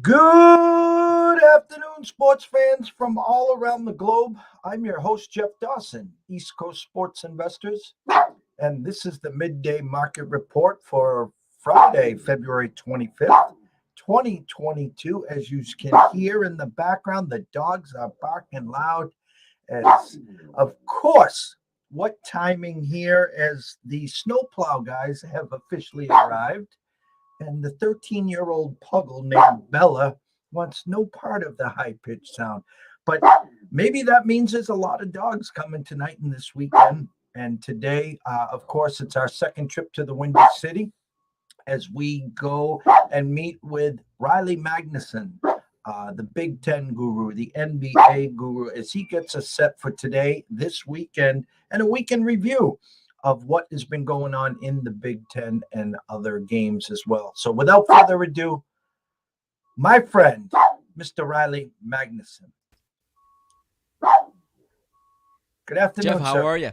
Good afternoon, sports fans from all around the globe. I'm your host, Jeff Dawson, East Coast Sports Investors, and this is the Midday Market Report for Friday, February 25th, 2022. As you can hear in the background, the dogs are barking loud as, of course, what timing here as the snowplow guys have officially arrived and the 13-year-old puggle named Bella wants no part of the high pitched sound. But maybe that means there's a lot of dogs coming tonight and this weekend. And today, of course, it's our second trip to the Windy City as we go and meet with Riley Magnuson, the Big Ten guru, the NBA guru, as he gets us set for today, this weekend, and a weekend review of what has been going on in the Big Ten and other games as well. So without further ado, my friend, Mr. Riley Magnuson. Good afternoon, Jeff, how sir. are you?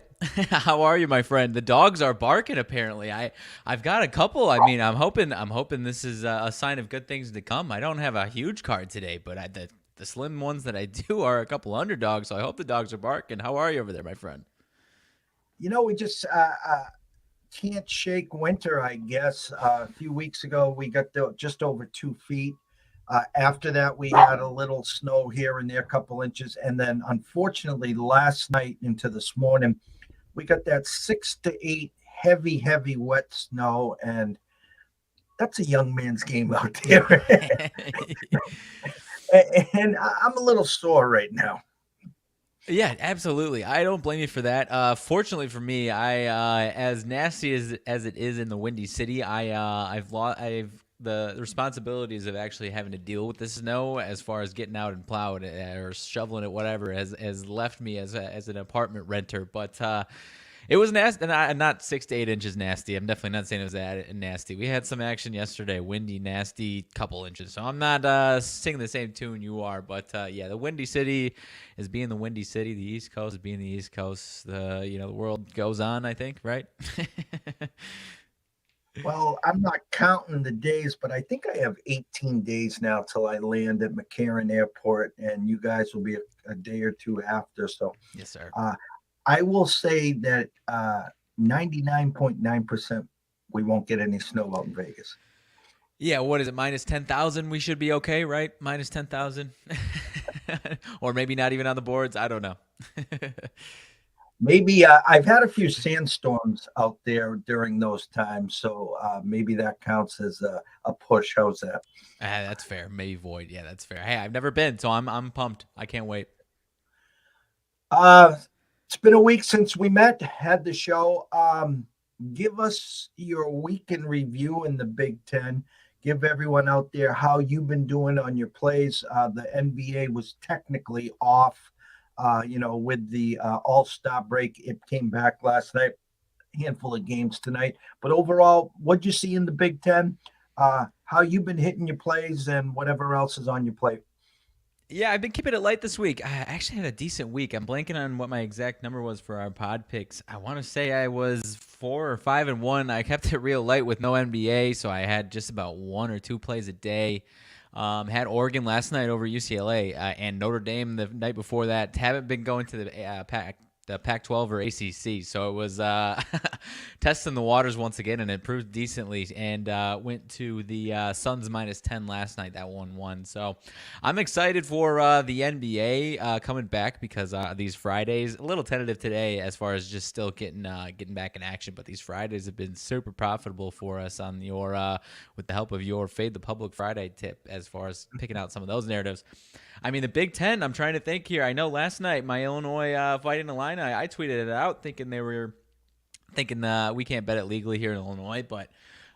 How are you, my friend? The dogs are barking. Apparently, I've got a couple. I mean, I'm hoping this is a sign of good things to come. I don't have a huge card today, but the slim ones that I do are a couple underdogs. So I hope the dogs are barking. How are you over there, my friend? We just can't shake winter, I guess. A few weeks ago, we got just over 2 feet. After that, we had a little snow here and there, a couple inches. And then, unfortunately, last night into this morning, we got that 6 to 8 heavy, heavy, wet snow. And that's a young man's game out there. And I'm a little sore right now. Yeah, absolutely. I don't blame you for that. Fortunately for me, as nasty as it is in the Windy City, I've the responsibilities of actually having to deal with the snow as far as getting out and plowing it or shoveling it, whatever, has left me as an apartment renter. But it was nasty, and not 6 to 8 inches nasty. I'm definitely not saying it was that nasty. We had some action yesterday, windy, nasty, couple inches. So I'm not singing the same tune you are, but yeah, the Windy City is being the Windy City. The East Coast is being the East Coast. The world goes on. I think, right? Well, I'm not counting the days, but I think I have 18 days now till I land at McCarran Airport, and you guys will be a day or two after. So Yes, sir. uh, I will say that 99.9% we won't get any snow out in Vegas. Yeah, what is it? Minus 10,000. We should be okay, right? Minus 10,000, or maybe not even on the boards. I don't know. Maybe I've had a few sandstorms out there during those times, so maybe that counts as a push. How's that? That's fair. Maybe void. Yeah, that's fair. Hey, I've never been, so I'm pumped. I can't wait. Uh, it's been a week since we met, had the show. Give us your week in review in the Big Ten. Give everyone out there how you've been doing on your plays. The NBA was technically off, with the All Star break. It came back last night, handful of games tonight. But overall, what'd you see in the Big Ten? How you've been hitting your plays and whatever else is on your plate. Yeah, I've been keeping it light this week. I actually had a decent week. I'm blanking on what my exact number was for our pod picks. I want to say I was 4 or 5-1. I kept it real light with no NBA, so I had just about 1 or 2 plays a day. Had Oregon last night over UCLA and Notre Dame the night before that. Haven't been going to the Pac-12 or ACC, so it was testing the waters once again, and it proved decently. And went to the Suns minus 10 last night. That 1-1. So I'm excited for the NBA coming back because these Fridays, a little tentative today as far as just still getting back in action, but these Fridays have been super profitable for us on your with the help of your Fade the Public Friday tip as far as picking out some of those narratives. I mean, the Big Ten, I'm trying to think here. I know last night my Illinois Fighting Illini, I tweeted it out thinking we can't bet it legally here in Illinois, but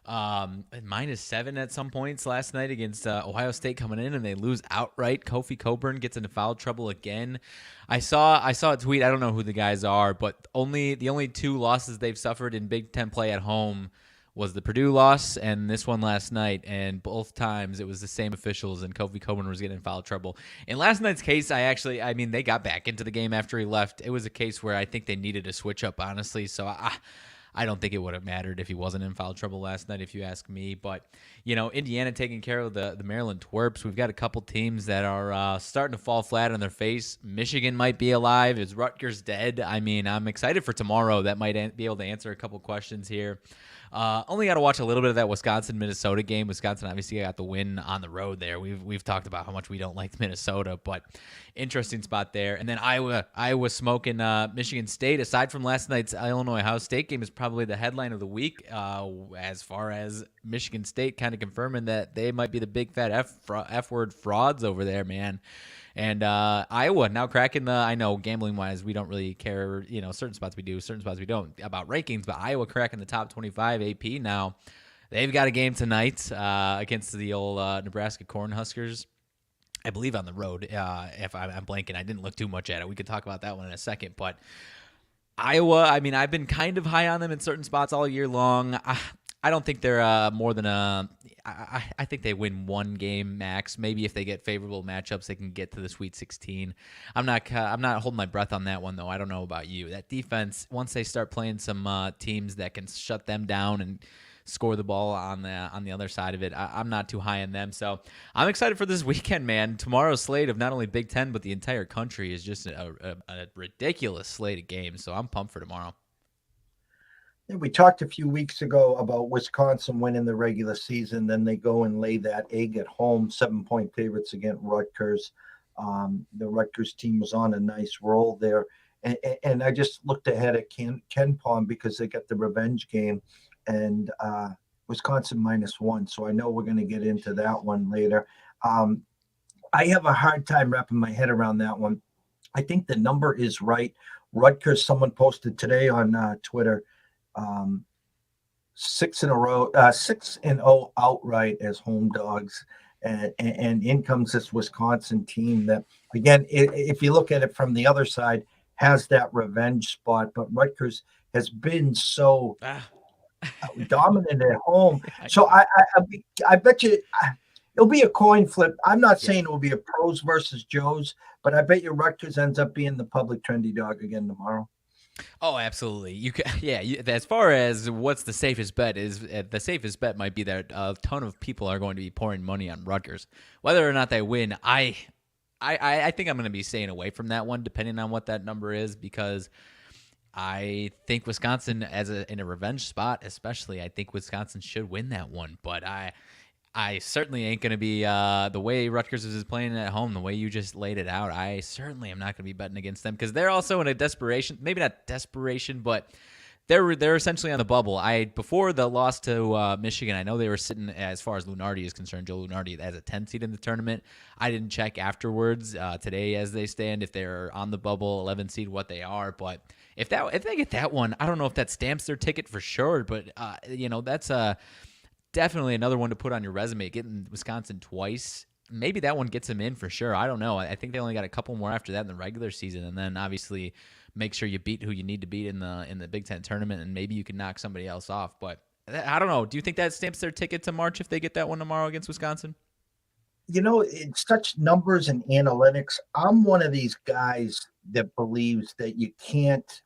-7 at some points last night against Ohio State coming in, and they lose outright. Kofi Coburn gets into foul trouble again. I saw a tweet. I don't know who the guys are, but the only 2 losses they've suffered in Big Ten play at home was the Purdue loss and this one last night, and both times it was the same officials, and Kofi Coburn was getting in foul trouble. In last night's case, I mean, they got back into the game after he left. It was a case where I think they needed a switch up, honestly. So I don't think it would have mattered if he wasn't in foul trouble last night, if you ask me. But, Indiana taking care of the Maryland Twerps. We've got a couple teams that are starting to fall flat on their face. Michigan might be alive. Is Rutgers dead? I mean, I'm excited for tomorrow. That might be able to answer a couple questions here. Only got to watch a little bit of that Wisconsin-Minnesota game. Wisconsin obviously got the win on the road there. We've talked about how much we don't like Minnesota, but interesting spot there. And then Iowa smoking Michigan State. Aside from last night's Illinois-Ohio State game, is probably the headline of the week as far as Michigan State kind of confirming that they might be the big fat F-word frauds over there, man. And Iowa now cracking I know gambling-wise, we don't really care, certain spots we do, certain spots we don't about rankings, but Iowa cracking the top 25 AP now. They've got a game tonight against the old Nebraska Cornhuskers, I believe on the road, if I'm blanking. I didn't look too much at it. We could talk about that one in a second, but Iowa, I mean, I've been kind of high on them in certain spots all year long. I don't think they're more than I think they win one game max. Maybe if they get favorable matchups, they can get to the Sweet 16. I'm not holding my breath on that one though. I don't know about you. That defense, once they start playing some teams that can shut them down and score the ball on the other side of it, I'm not too high on them. So I'm excited for this weekend, man. Tomorrow's slate of not only Big Ten but the entire country is just a ridiculous slate of games. So I'm pumped for tomorrow. We talked a few weeks ago about Wisconsin winning the regular season. Then they go and lay that egg at home, 7-point favorites against Rutgers. The Rutgers team was on a nice roll there. And I just looked ahead at Ken Palm because they got the revenge game and Wisconsin -1. So I know we're going to get into that one later. I have a hard time wrapping my head around that one. I think the number is right. Rutgers, someone posted today on Twitter, 6-0 outright as home dogs, and in comes this Wisconsin team that, again, if you look at it from the other side, has that revenge spot, but Rutgers has been so dominant at home. So I bet you it'll be a coin flip. I'm not saying it will be a pros versus Joes, but I bet you Rutgers ends up being the public trendy dog again tomorrow. Oh, absolutely. As far as what's the safest bet is, the safest bet might be that a ton of people are going to be pouring money on Rutgers, whether or not they win. I think I'm going to be staying away from that one, depending on what that number is, because I think Wisconsin, in a revenge spot, especially, I think Wisconsin should win that one. But I certainly ain't going to be the way Rutgers is playing at home, the way you just laid it out. I certainly am not going to be betting against them because they're also in a desperation, maybe not desperation, but they're essentially on the bubble. Before the loss to Michigan, I know they were sitting, as far as Lunardi is concerned, Joe Lunardi, as a 10 seed in the tournament. I didn't check afterwards today as they stand if they're on the bubble, 11 seed, what they are. But if they get that one, I don't know if that stamps their ticket for sure. But that's definitely another one to put on your resume. Getting Wisconsin twice, maybe that one gets them in for sure. I don't know. I think they only got a couple more after that in the regular season, and then obviously make sure you beat who you need to beat in the Big Ten tournament, and maybe you can knock somebody else off. But I don't know. Do you think that stamps their ticket to March if they get that one tomorrow against Wisconsin? It's such numbers and analytics. I'm one of these guys that believes that you can't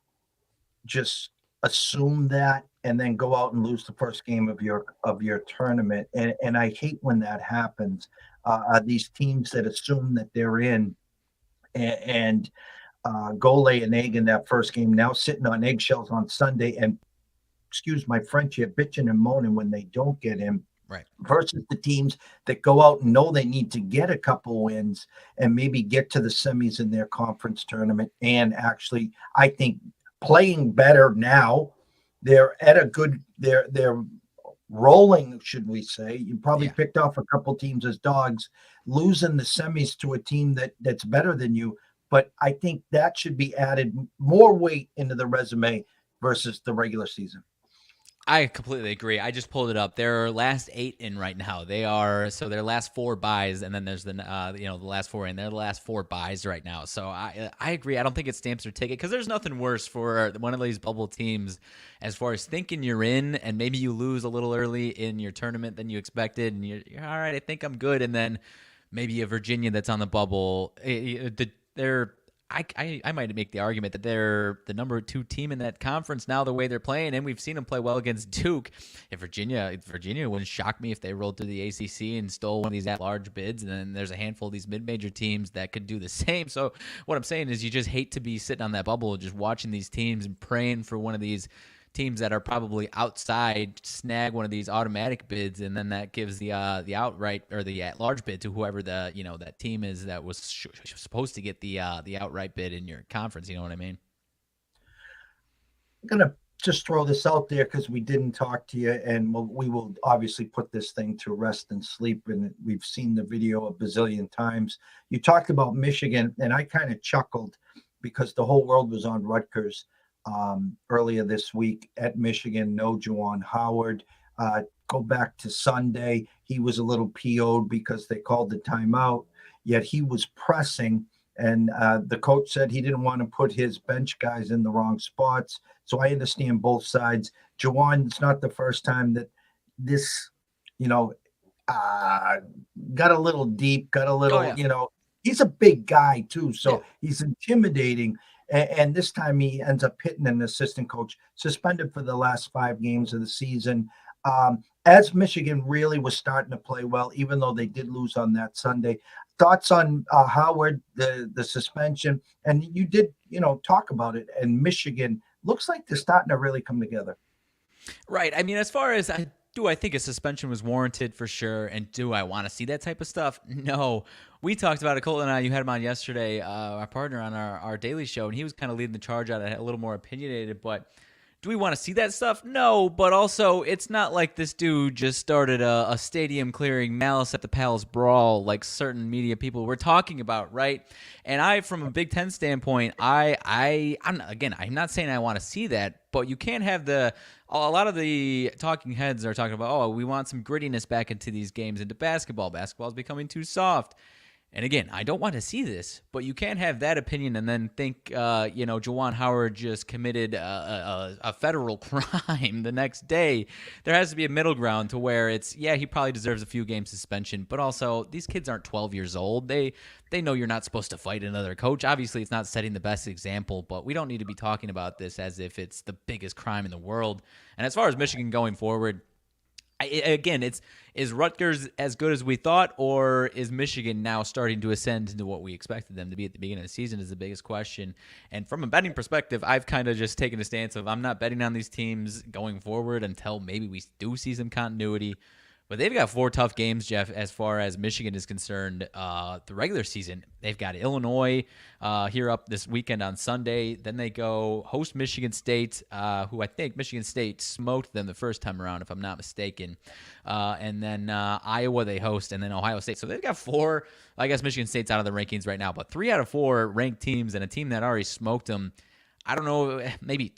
just assume that and then go out and lose the first game of your tournament. And I hate when that happens. These teams that assume that they're in and go lay an egg in that first game, now sitting on eggshells on Sunday and, excuse my French here, bitching and moaning when they don't get in. Right. Versus the teams that go out and know they need to get a couple wins and maybe get to the semis in their conference tournament. And actually, I think playing better now, they're rolling, should we say. You probably picked off a couple teams as dogs, losing the semis to a team that's better than you. But I think that should be added more weight into the resume versus the regular season. I completely agree. I just pulled it up. Their last 8 in right now. Their last 4 buys, and then there's the last 4 in. They're the last 4 buys right now. So I agree. I don't think it stamps their ticket because there's nothing worse for one of these bubble teams as far as thinking you're in, and maybe you lose a little early in your tournament than you expected, and you're all right. I think I'm good, and then maybe a Virginia that's on the bubble. I might make the argument that they're the number 2 team in that conference now, the way they're playing, and we've seen them play well against Duke. If Virginia wouldn't shock me if they rolled through the ACC and stole one of these at-large bids, and then there's a handful of these mid-major teams that could do the same. So what I'm saying is you just hate to be sitting on that bubble just watching these teams and praying for one of these teams that are probably outside snag one of these automatic bids, and then that gives the outright or the at large bid to whoever the that team is that was supposed to get the outright bid in your conference. You know what I mean? I'm gonna just throw this out there because we didn't talk to you, and we will obviously put this thing to rest and sleep. And we've seen the video a bazillion times. You talked about Michigan, and I kind of chuckled because the whole world was on Rutgers earlier this week at Michigan. No Juwan Howard. Go back to Sunday. He was a little PO'd because they called the timeout, yet he was pressing. And the coach said he didn't want to put his bench guys in the wrong spots. So I understand both sides. Juwan, it's not the first time that this, got a little deep, got a little, he's a big guy too. So he's intimidating. And this time he ends up hitting an assistant coach, suspended for the last 5 games of the season. As Michigan really was starting to play well, even though they did lose on that Sunday. Thoughts on Howard, the suspension, and you did, talk about it. And Michigan looks like they're starting to really come together. Right. I mean, as far as I think a suspension was warranted for sure, and do I want to see that type of stuff? No. We talked about it, Colton and I. You had him on yesterday, our partner on our daily show, and he was kind of leading the charge on it, a little more opinionated. But do we want to see that stuff? No. But also, it's not like this dude just started a stadium-clearing Malice at the Palace brawl like certain media people were talking about, right? And from a Big Ten standpoint, I'm not saying I want to see that, but you can't have a lot of the talking heads are talking about, we want some grittiness back into these games, into basketball. Basketball is becoming too soft. And again, I don't want to see this, but you can't have that opinion and then think, Juwan Howard just committed a federal crime the next day. There has to be a middle ground to where it's, he probably deserves a few game suspension, but also these kids aren't 12 years old. They know you're not supposed to fight another coach. Obviously, it's not setting the best example, but we don't need to be talking about this as if it's the biggest crime in the world. And as far as Michigan going forward, is Rutgers as good as we thought, or is Michigan now starting to ascend into what we expected them to be at the beginning of the season is the biggest question. And from a betting perspective, I've kind of just taken a stance of I'm not betting on these teams going forward until maybe we do see some continuity. But they've got 4 tough games, Jeff, as far as Michigan is concerned. The regular season, they've got Illinois here up this weekend on Sunday. Then they go host Michigan State, who I think Michigan State smoked them the first time around, if I'm not mistaken. And then Iowa they host, and then Ohio State. So they've got 4. I guess Michigan State's out of the rankings right now, but 3 out of 4 ranked teams and a team that already smoked them. I don't know, maybe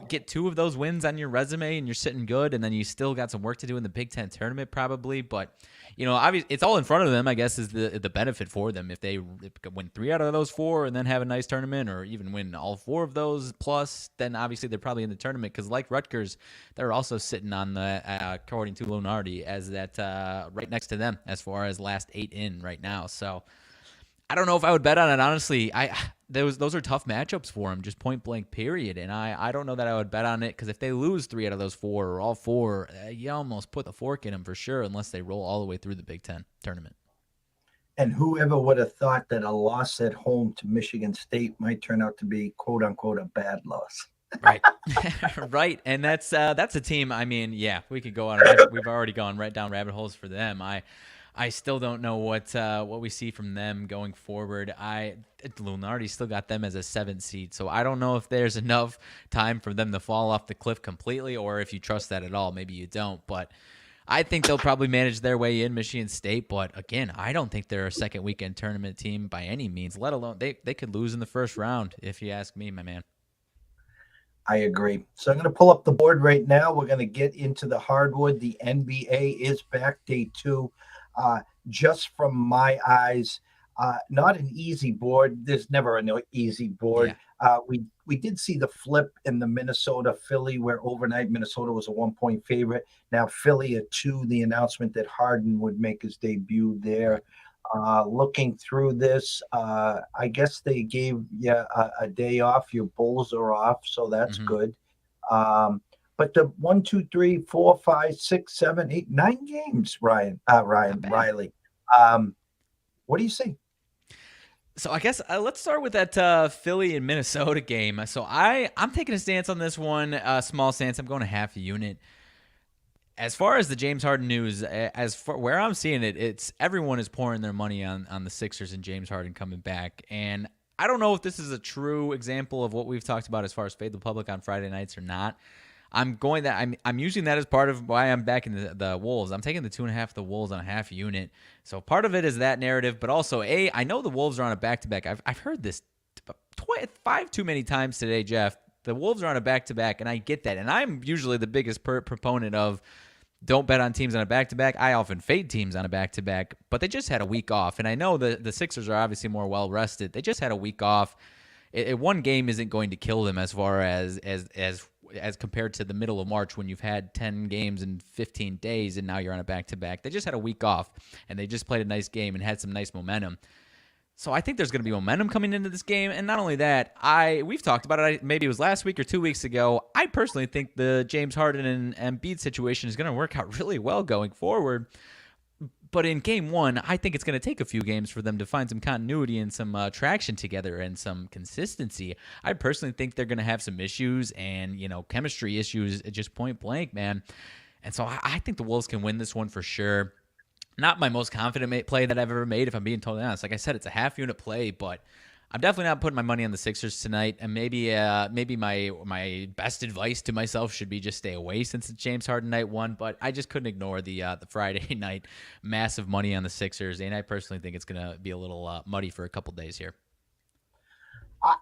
get 2 of those wins on your resume and you're sitting good, and then you still got some work to do in the Big Ten tournament probably. But, obviously it's all in front of them, I guess, is the benefit for them. If they win 3 out of those 4 and then have a nice tournament, or even win all 4 of those plus, then obviously they're probably in the tournament, because like Rutgers, they're also sitting on the, according to Lunardi, as that right next to them as far as last 8 in right now. So I don't know if I would bet on it, honestly. Those are tough matchups for them, just point blank, period. And I don't know that I would bet on it, because if they lose 3 out of those 4 or all 4, you almost put the fork in them for sure, unless they roll all the way through the Big Ten tournament. And whoever would have thought that a loss at home to Michigan State might turn out to be, quote unquote, a bad loss. Right. Right. And that's a team. I mean, we could go on. We've already gone right down rabbit holes for them. I still don't know what we see from them going forward. Lunardi still got them as a 7th seed, so I don't know if there's enough time for them to fall off the cliff completely, or if you trust that at all. Maybe you don't, but I think they'll probably manage their way in Michigan State. But again, I don't think they're a second weekend tournament team by any means, let alone they could lose in the first round, if you ask me, my man. I agree. So I'm going to pull up the board right now. We're going to get into the hardwood. The NBA is back, day 2. Just from my eyes, not an easy board. There's never an easy board. Yeah. We did see the flip in the Minnesota-Philly, where overnight Minnesota was a 1-point favorite. Now Philly a 2. The announcement that Harden would make his debut there. Looking through this, I guess they gave you a day off. Your Bulls are off, so that's Hmm. good. But the 1, 2, 3, 4, 5, 6, 7, 8, 9 games, Not bad. Riley. Um, what do you see? So I guess let's start with that Philly and Minnesota game. So I'm taking a stance on this one, small stance. I'm going a half a unit. As far as the James Harden news, as for where I'm seeing it, it's everyone is pouring their money on the Sixers and James Harden coming back. And I don't know if this is a true example of what we've talked about as far as fade the public on Friday nights or not. I'm using that as part of why I'm backing the Wolves. I'm taking the 2.5 of the Wolves on a half unit. So part of it is that narrative, but also I know the Wolves are on a back to back. I've heard this five too many times today, Jeff. The Wolves are on a back to back, and I get that. And I'm usually the biggest proponent of don't bet on teams on a back-to-back. I often fade teams on a back-to-back, but they just had a week off. And I know the Sixers are obviously more well-rested. They just had a week off. One game isn't going to kill them as far as compared to the middle of March when you've had 10 games in 15 days and now you're on a back-to-back. They just had a week off, and they just played a nice game and had some nice momentum. So I think there's going to be momentum coming into this game, and not only that, we've talked about it. Maybe it was last week or 2 weeks ago. I personally think the James Harden and Embiid situation is going to work out really well going forward. But in game one, I think it's going to take a few games for them to find some continuity and some traction together and some consistency. I personally think they're going to have some issues and chemistry issues at just point blank, man. And so I think the Wolves can win this one for sure. Not my most confident play that I've ever made, if I'm being totally honest. Like I said, it's a half unit play, but I'm definitely not putting my money on the Sixers tonight. And maybe my best advice to myself should be just stay away since it's James Harden night one. But I just couldn't ignore the Friday night massive money on the Sixers, and I personally think it's going to be a little muddy for a couple days here.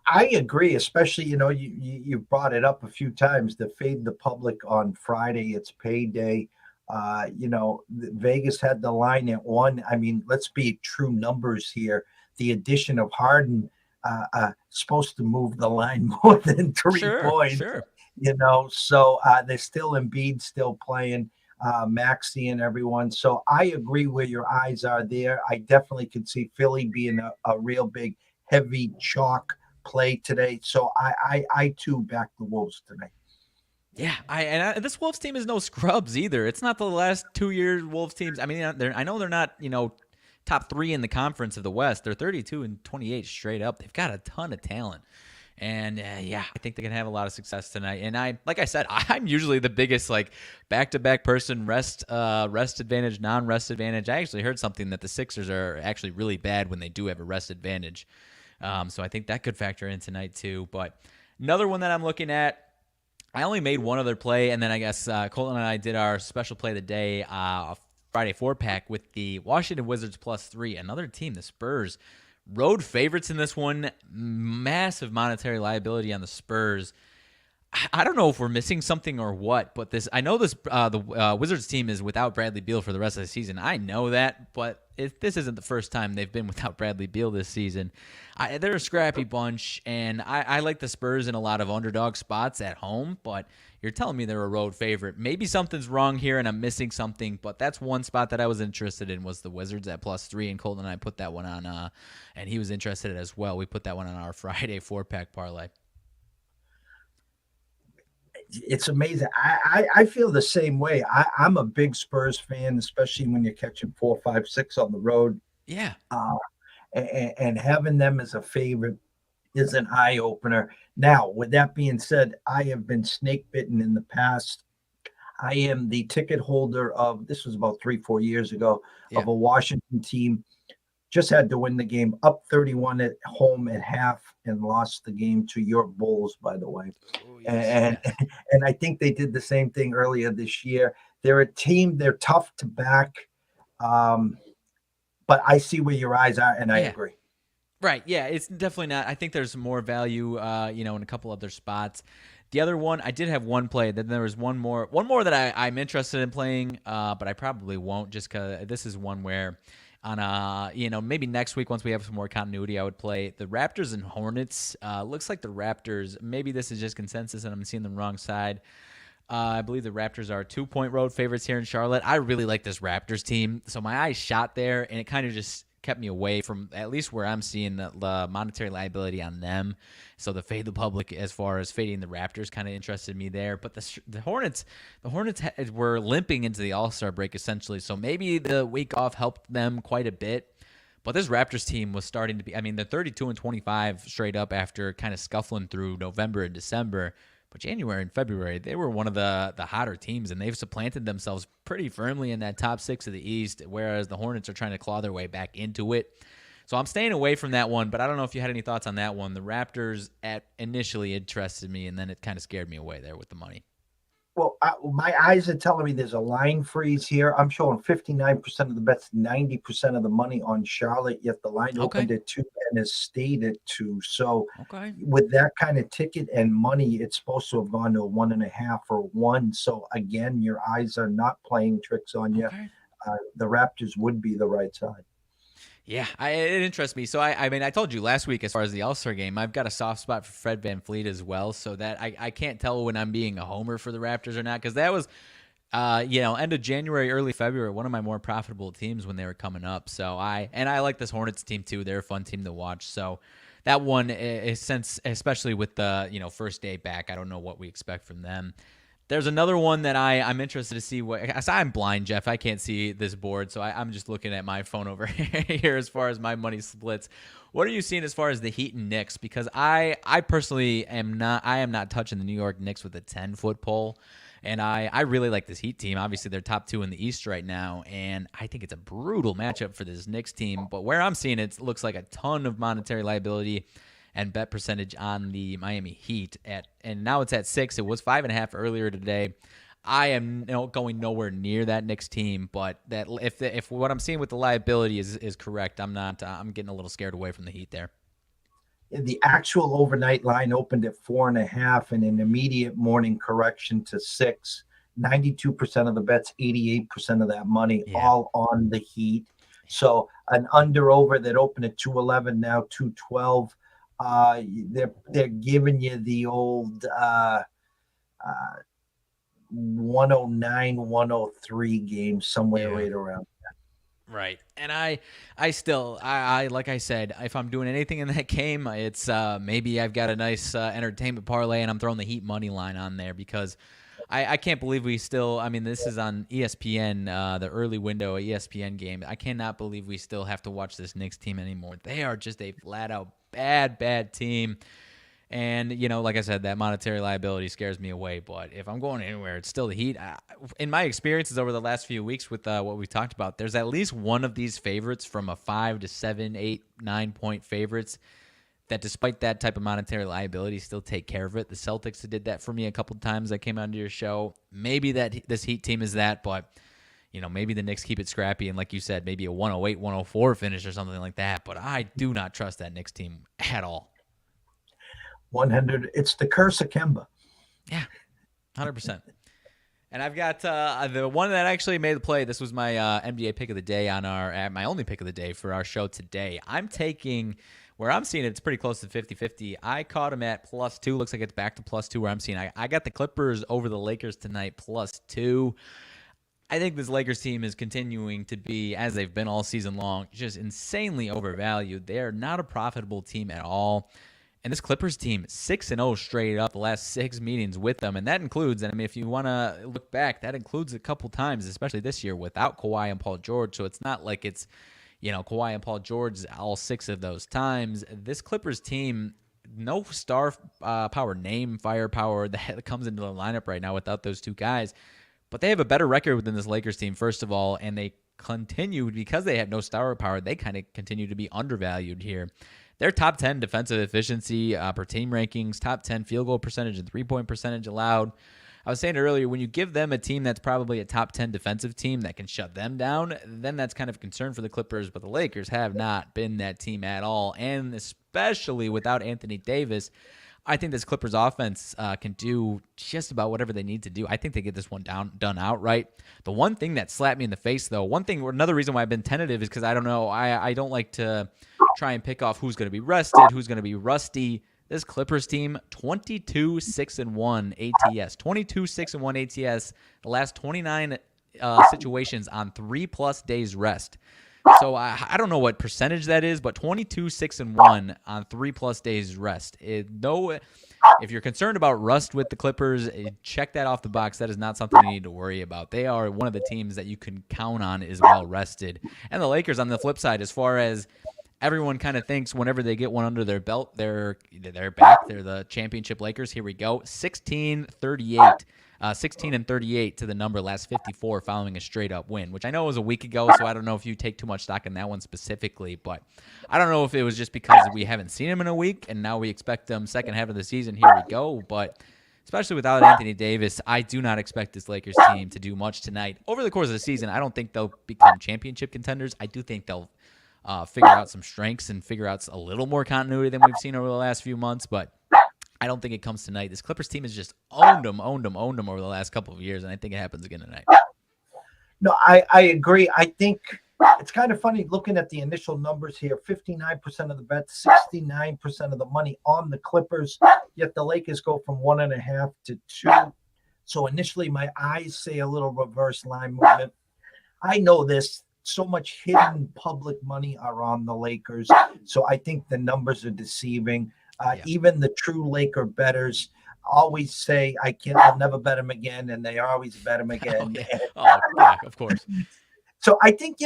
I agree, especially you brought it up a few times. The fade the public on Friday, it's payday. Vegas had the line at 1. I mean, let's be true numbers here. The addition of Harden supposed to move the line more than 3 points. Sure. So they're still Embiid, still playing, Maxey and everyone. So I agree where your eyes are there. I definitely could see Philly being a real big, heavy chalk play today. So I too back the Wolves tonight. Yeah, this Wolves team is no scrubs either. It's not the last 2 years Wolves teams. I mean, I know they're not top 3 in the conference of the West. They're 32 and 28 straight up. They've got a ton of talent, and I think they can have a lot of success tonight. And like I said, I'm usually the biggest back-to-back person rest advantage, non-rest advantage. I actually heard something that the Sixers are actually really bad when they do have a rest advantage. So I think that could factor in tonight too. But another one that I'm looking at. I only made one other play, and then I guess Colton and I did our special play of the day, Friday 4-pack with the Washington Wizards +3. Another team, the Spurs, road favorites in this one. Massive monetary liability on the Spurs. I don't know if we're missing something or what, but I know the Wizards team is without Bradley Beal for the rest of the season. I know that, but this isn't the first time they've been without Bradley Beal this season. They're a scrappy bunch, and I like the Spurs in a lot of underdog spots at home, but you're telling me they're a road favorite. Maybe something's wrong here and I'm missing something, but that's one spot that I was interested in was the Wizards at +3, and Colton and I put that one on, and he was interested as well. We put that one on our Friday 4-pack parlay. It's amazing. I feel the same way. I'm a big Spurs fan, especially when you're catching 4, 5, 6 on the road. Yeah. And having them as a favorite is an eye opener. Now, with that being said, I have been snake bitten in the past. I am the ticket holder of, this was about 3-4 years ago, of a Washington team. Just had to win the game, up 31 at home at half, and lost the game to your Bulls, by the way. Oh, yes. And I think they did the same thing earlier this year. They're a team, they're tough to back. But I see where your eyes are, and I agree. Right. Yeah, it's definitely not. I think there's more value, in a couple other spots. The other one, I did have one play. Then there was one more that I'm interested in playing, but I probably won't just because this is one where on maybe next week once we have some more continuity, I would play the Raptors and Hornets. Looks like the Raptors, maybe this is just consensus and I'm seeing the wrong side. I believe the Raptors are 2-point road favorites here in Charlotte. I really like this Raptors team, so my eyes shot there, and it kind of just kept me away from at least where I'm seeing the monetary liability on them. So the fade the public as far as fading the Raptors kind of interested me there. But the Hornets were limping into the All-Star break essentially. So maybe the week off helped them quite a bit. But this Raptors team was starting to be, I mean, they're 32-25 straight up after kind of scuffling through November and December. But January and February, they were one of the hotter teams, and they've supplanted themselves pretty firmly in that top 6 of the East, whereas the Hornets are trying to claw their way back into it. So I'm staying away from that one, but I don't know if you had any thoughts on that one. The Raptors initially interested me, and then it kind of scared me away there with the money. Well, my eyes are telling me there's a line freeze here. I'm showing 59% of the bets, 90% of the money on Charlotte, yet the line opened at 2 and has stayed at 2. So with that kind of ticket and money, it's supposed to have gone to a 1.5 or 1. So again, your eyes are not playing tricks on you. The Raptors would be the right side. Yeah, it interests me. So, I mean, I told you last week as far as the All-Star game, I've got a soft spot for Fred VanVleet as well, so that I can't tell when I'm being a homer for the Raptors or not, because that was, end of January, early February, one of my more profitable teams when they were coming up. So, I like this Hornets team too. They're a fun team to watch. So, that one, especially with the, first day back, I don't know what we expect from them. There's another one that I'm interested to see. I'm blind, Jeff. I can't see this board, so I'm just looking at my phone over here as far as my money splits. What are you seeing as far as the Heat and Knicks? Because I personally am not touching the New York Knicks with a 10-foot pole, and I really like this Heat team. Obviously, they're top 2 in the East right now, and I think it's a brutal matchup for this Knicks team. But where I'm seeing it looks like a ton of monetary liability and bet percentage on the Miami Heat and now it's at 6. It was 5.5 earlier today. I am going nowhere near that Knicks team, but that if what I'm seeing with the liability is correct, I'm getting a little scared away from the Heat there. The actual overnight line opened at 4.5 and an immediate morning correction to 6. 92% of the bets, 88% of that money, all on the Heat. So an under over that opened at 211, now 212. They're giving you the old 109, 103 game somewhere right around that. Right. And I still like I said, if I'm doing anything in that game, it's maybe I've got a nice entertainment parlay and I'm throwing the Heat money line on there because I can't believe we still, I mean, this is on ESPN, the early window ESPN game. I cannot believe we still have to watch this Knicks team anymore. They are just a flat out bad team. And, like I said, that monetary liability scares me away. But if I'm going anywhere, it's still the Heat. In my experiences over the last few weeks with what we talked about, there's at least one of these favorites from a 5 to 7, 8, 9 point favorites that despite that type of monetary liability still take care of it. The Celtics did that for me a couple of times. I came onto your show. Maybe this Heat team is that, but maybe the Knicks keep it scrappy and like you said, maybe a 108, 104 finish or something like that. But I do not trust that Knicks team at all. 100. It's the curse of Kemba. Yeah, 100%. And I've got the one that actually made the play. This was my NBA pick of the day my only pick of the day for our show today. I'm taking where I'm seeing it's pretty close to 50-50. I caught him at +2. Looks like it's back to +2 where I'm seeing. I got the Clippers over the Lakers tonight +2. I think this Lakers team is continuing to be, as they've been all season long, just insanely overvalued. They are not a profitable team at all. And this Clippers team, 6-0 straight up the last 6 meetings with them. And that includes, and I mean, if you want to look back, that includes a couple times, especially this year, without Kawhi and Paul George. So it's not like it's, Kawhi and Paul George all 6 of those times. This Clippers team, no star power name, firepower that comes into the lineup right now without those 2 guys. But they have a better record than this Lakers team, first of all, and they continue, because they have no star power, they kind of continue to be undervalued here. They're top 10 defensive efficiency per team rankings, top 10 field goal percentage and 3-point percentage allowed. I was saying earlier, when you give them a team that's probably a top 10 defensive team that can shut them down, then that's kind of a concern for the Clippers. But the Lakers have not been that team at all, and especially without Anthony Davis, I think this Clippers offense can do just about whatever they need to do. I think they get this one done outright. The one thing that slapped me in the face, though, another reason why I've been tentative is because I don't know. I don't like to try and pick off who's going to be rested, who's going to be rusty. This Clippers team, 22-6-1 ATS. 22-6-1 ATS. The last 29 situations on 3+ days rest. So I don't know what percentage that is, but 22-6-1 on 3+ days rest. If you're concerned about rust with the Clippers, check that off the box. That is not something you need to worry about. They are one of the teams that you can count on is well rested. And the Lakers on the flip side, as far as everyone kind of thinks whenever they get one under their belt, they're back. They're the championship Lakers. Here we go. 16-38. 16-38 to the number last 54 following a straight-up win, which I know was a week ago, so I don't know if you take too much stock in that one specifically, but I don't know if it was just because we haven't seen him in a week, and now we expect them second half of the season. Here we go, but especially without Anthony Davis, I do not expect this Lakers team to do much tonight. Over the course of the season, I don't think they'll become championship contenders. I do think they'll figure out some strengths and figure out a little more continuity than we've seen over the last few months, but I don't think it comes tonight. This Clippers team has just owned them over the last couple of years, and I think it happens again tonight. No, I agree. I think it's kind of funny looking at the initial numbers here. 59% of the bets, 69% of the money on the Clippers, yet the Lakers go from 1.5 to 2. So initially my eyes say a little reverse line movement. I know this. So much hidden public money are on the Lakers. So I think the numbers are deceiving. Even the true Laker bettors always say, I'll never bet them again. And they always bet them again. Yeah, of course. So I think,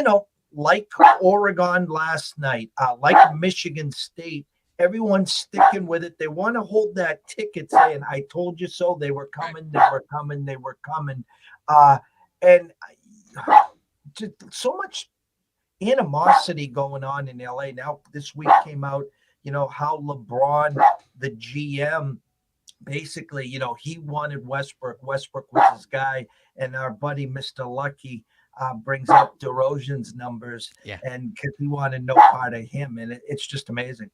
like Oregon last night, like Michigan State, everyone's sticking with it. They want to hold that ticket saying, I told you so. They were coming, they were coming, they were coming. And just so much animosity going on in LA. Now, this week came out, how LeBron, the GM, basically, he wanted Westbrook. Westbrook was his guy. And our buddy, Mr. Lucky, brings up DeRozan's numbers. Yeah. And because he wanted no part of him. And it's just amazing.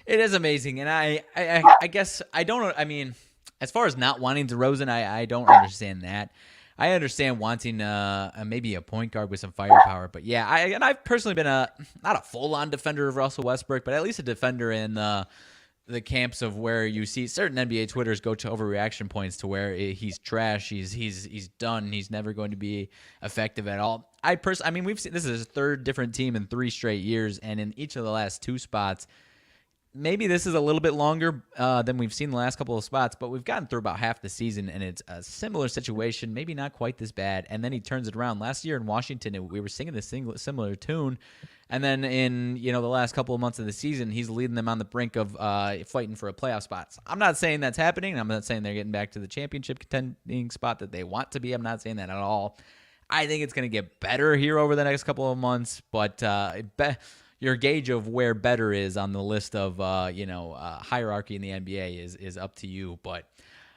It is amazing. And I guess I don't know. I mean, as far as not wanting DeRozan, I don't understand that. I understand wanting maybe a point guard with some firepower, but yeah, I've personally been not a full-on defender of Russell Westbrook, but at least a defender in the camps of where you see certain NBA Twitters go to overreaction points to where he's trash, he's done, he's never going to be effective at all. I mean, we've seen this is his third different team in 3 straight years, and in each of the last 2 spots. Maybe this is a little bit longer than we've seen the last couple of spots, but we've gotten through about half the season, and it's a similar situation, maybe not quite this bad, and then he turns it around. Last year in Washington, we were singing this similar tune, and then in the last couple of months of the season, he's leading them on the brink of fighting for a playoff spot. So I'm not saying that's happening. I'm not saying they're getting back to the championship contending spot that they want to be. I'm not saying that at all. I think it's going to get better here over the next couple of months, but your gauge of where better is on the list of hierarchy in the NBA is up to you. But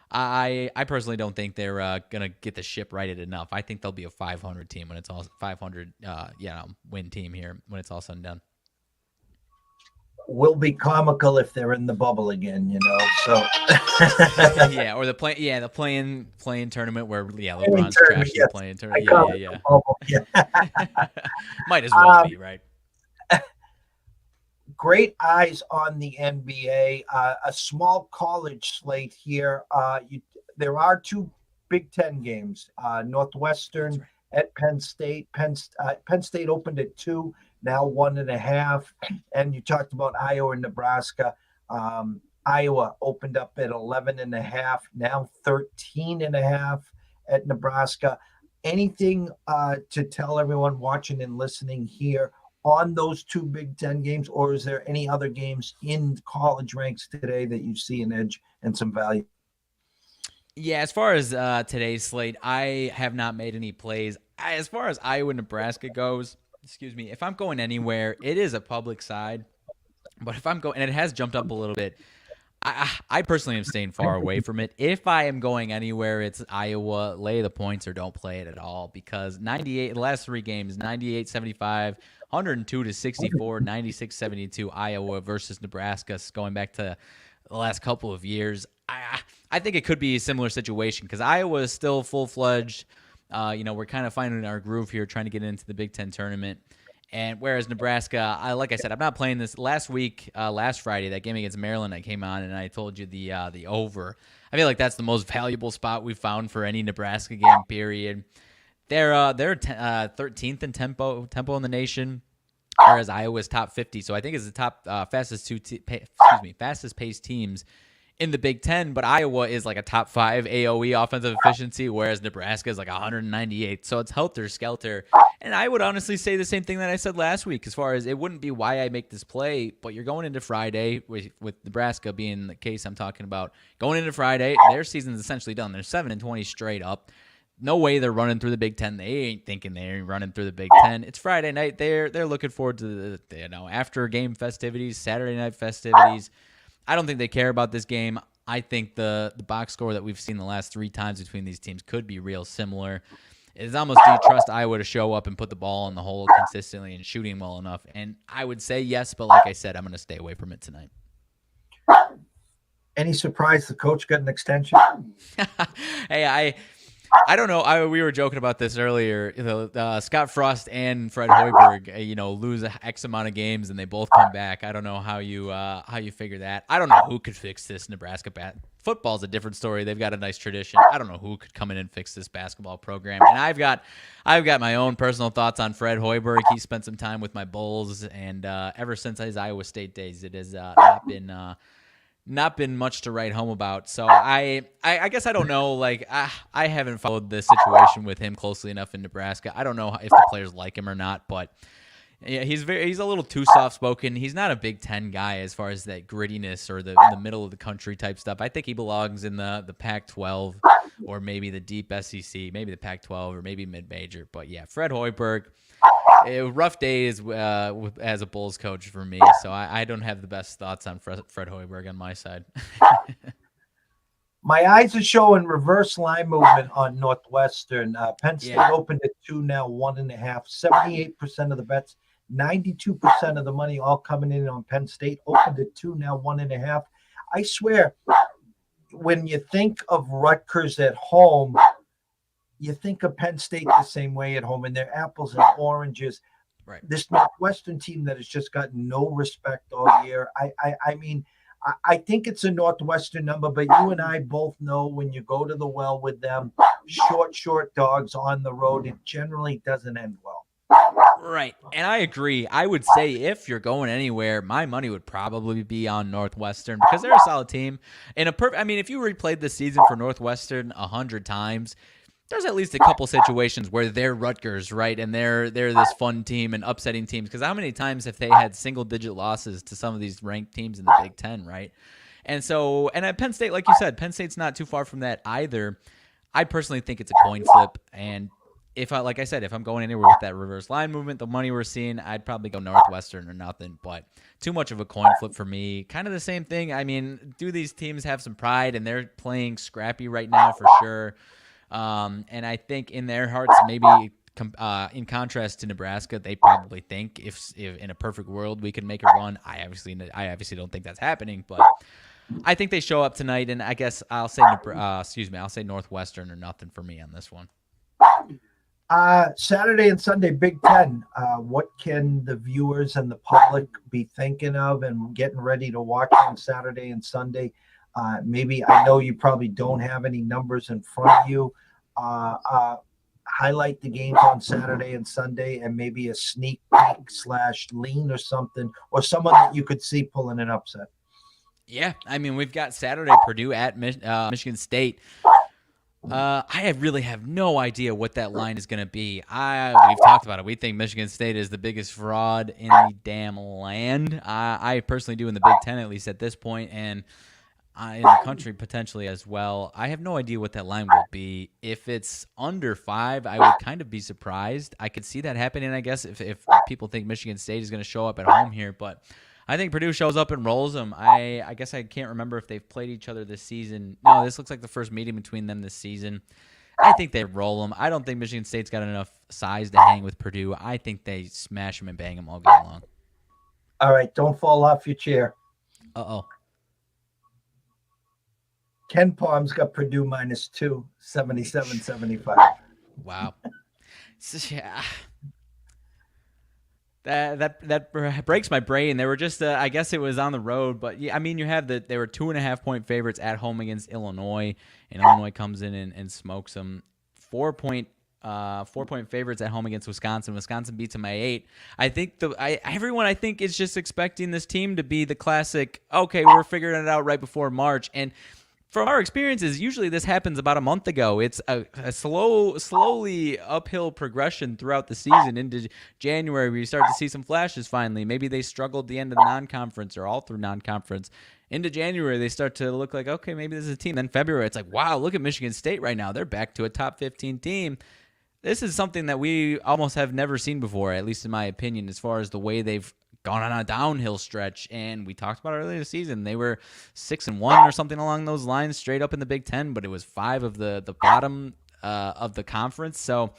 I personally don't think they're gonna get the ship righted enough. I think they'll be a 500 team when it's all 500 win team here when it's all said and done. Will be comical if they're in the bubble again, So yeah, or the playing tournament where LeBron's trash the playing tournament. Yeah. Might as well be right. Great eyes on the NBA. A small college slate here. There are 2 Big Ten games. Northwestern at Penn State. Penn State opened at 2, now 1.5. And you talked about Iowa and Nebraska. Iowa opened up at 11.5, now 13.5 at Nebraska. Anything to tell everyone watching and listening here on those 2 Big Ten games, or is there any other games in college ranks today that you see an edge and some value? Yeah, as far as today's slate, I have not made any plays. As far as Iowa, Nebraska goes, if I'm going anywhere, it is a public side. But if I'm going, and it has jumped up a little bit, I personally am staying far away from it. If I am going anywhere, it's Iowa, lay the points or don't play it at all, because the last 3 games, 98-75, 102-64, 96-72, Iowa versus Nebraska, going back to the last couple of years. I think it could be a similar situation because Iowa is still full-fledged. We're kind of finding our groove here, trying to get into the Big Ten tournament. And whereas Nebraska, like I said, I'm not playing this. Last Friday, that game against Maryland, I came on and I told you the over. I feel like that's the most valuable spot we've found for any Nebraska game, period. They're 13th in tempo in the nation, whereas Iowa's top 50. So I think it's the top fastest paced teams in the Big Ten. But Iowa is like a top 5 AOE offensive efficiency, whereas Nebraska is like 198. So it's helter skelter. And I would honestly say the same thing that I said last week, as far as it wouldn't be why I make this play, but you're going into Friday with Nebraska being the case I'm talking about. Going into Friday, their season's essentially done. They're 7-20 straight up. No way they're running through the Big Ten. They ain't thinking they're running through the Big Ten. It's Friday night. They're looking forward to the after game festivities, Saturday night festivities. I don't think they care about this game. I think the box score that we've seen the last 3 times between these teams could be real similar. It's almost, do you trust Iowa to show up and put the ball in the hole consistently and shooting well enough? And I would say yes, but like I said, I'm going to stay away from it tonight. Any surprise the coach got an extension? Hey, I don't know. We were joking about this earlier. Scott Frost and Fred Hoiberg, lose X amount of games and they both come back. I don't know how you figure that. I don't know who could fix this Nebraska football's a different story. They've got a nice tradition. I don't know who could come in and fix this basketball program. And I've got my own personal thoughts on Fred Hoiberg. He spent some time with my Bulls, and ever since his Iowa State days, it has not been much to write home about. So I guess I don't know. Like I haven't followed the situation with him closely enough in Nebraska. I don't know if the players like him or not, but yeah, he's a little too soft spoken. He's not a Big Ten guy as far as that grittiness or the middle of the country type stuff. I think he belongs in the Pac-12 or maybe the deep SEC, maybe the Pac-12 or maybe mid-major. But yeah, Fred Hoiberg. Rough days as a Bulls coach for me, so I don't have the best thoughts on Fred Hoiberg on my side. My eyes are showing reverse line movement on Northwestern. Penn State opened at 2, now 1.5. 78% of the bets, 92% of the money all coming in on Penn State. Opened at 2, now 1.5. I swear, when you think of Rutgers at home, you think of Penn State the same way at home, and they're apples and oranges. Right. This Northwestern team that has just got no respect all year. I mean, I think it's a Northwestern number, but you and I both know when you go to the well with them, short dogs on the road, it generally doesn't end well. Right. And I agree. I would say if you're going anywhere, my money would probably be on Northwestern because they're a solid team. If you replayed the season for Northwestern 100 times, there's at least a couple situations where they're Rutgers, right? And they're this fun team and upsetting teams. Because how many times have they had single-digit losses to some of these ranked teams in the Big Ten, right? And at Penn State, like you said, Penn State's not too far from that either. I personally think it's a coin flip. And if I'm going anywhere with that reverse line movement, the money we're seeing, I'd probably go Northwestern or nothing. But too much of a coin flip for me. Kind of the same thing. I mean, do these teams have some pride? And they're playing scrappy right now for sure. And I think in their hearts, maybe in contrast to Nebraska, they probably think if in a perfect world we could make a run. I obviously don't think that's happening, but I think they show up tonight, and I guess I'll say Northwestern or nothing for me on this one. Saturday and Sunday, Big Ten. What can the viewers and the public be thinking of and getting ready to watch on Saturday and Sunday? Maybe I know you probably don't have any numbers in front of you. Highlight the games on Saturday and Sunday and maybe a sneak peek / lean or something, or someone that you could see pulling an upset. Yeah, I mean, we've got Saturday Purdue at Michigan State. I really have no idea what that line is going to be. We've talked about it. We think Michigan State is the biggest fraud in the damn land. I personally do in the Big Ten, at least at this point, and in the country potentially as well. I have no idea what that line will be. If it's under 5, I would kind of be surprised. I could see that happening, I guess, if people think Michigan State is going to show up at home here. But I think Purdue shows up and rolls them. I guess I can't remember if they've played each other this season. No, this looks like the first meeting between them this season. I think they roll them. I don't think Michigan State's got enough size to hang with Purdue. I think they smash them and bang them all game long. All right, don't fall off your chair. Uh-oh. Ken Palm's got Purdue -2, 77-75. Wow. Yeah. That breaks my brain. They were just, I guess it was on the road, but yeah, I mean, they were 2.5-point favorites at home against Illinois, and Illinois comes in and smokes them. 4-point 4-point favorites at home against Wisconsin. Wisconsin beats them by 8. I think everyone I think is just expecting this team to be the classic, okay, we're figuring it out right before March. And from our experiences, usually this happens about a month ago. It's a slowly uphill progression throughout the season into January where you start to see some flashes finally. Maybe they struggled at the end of the non-conference or all through non-conference. Into January, they start to look like, okay, maybe this is a team. Then February, it's like, wow, look at Michigan State right now. They're back to a top 15 team. This is something that we almost have never seen before, at least in my opinion, as far as the way they've gone on a downhill stretch. And we talked about earlier this season, they were 6-1 or something along those lines, straight up in the Big Ten, but it was 5 of the bottom of the conference. So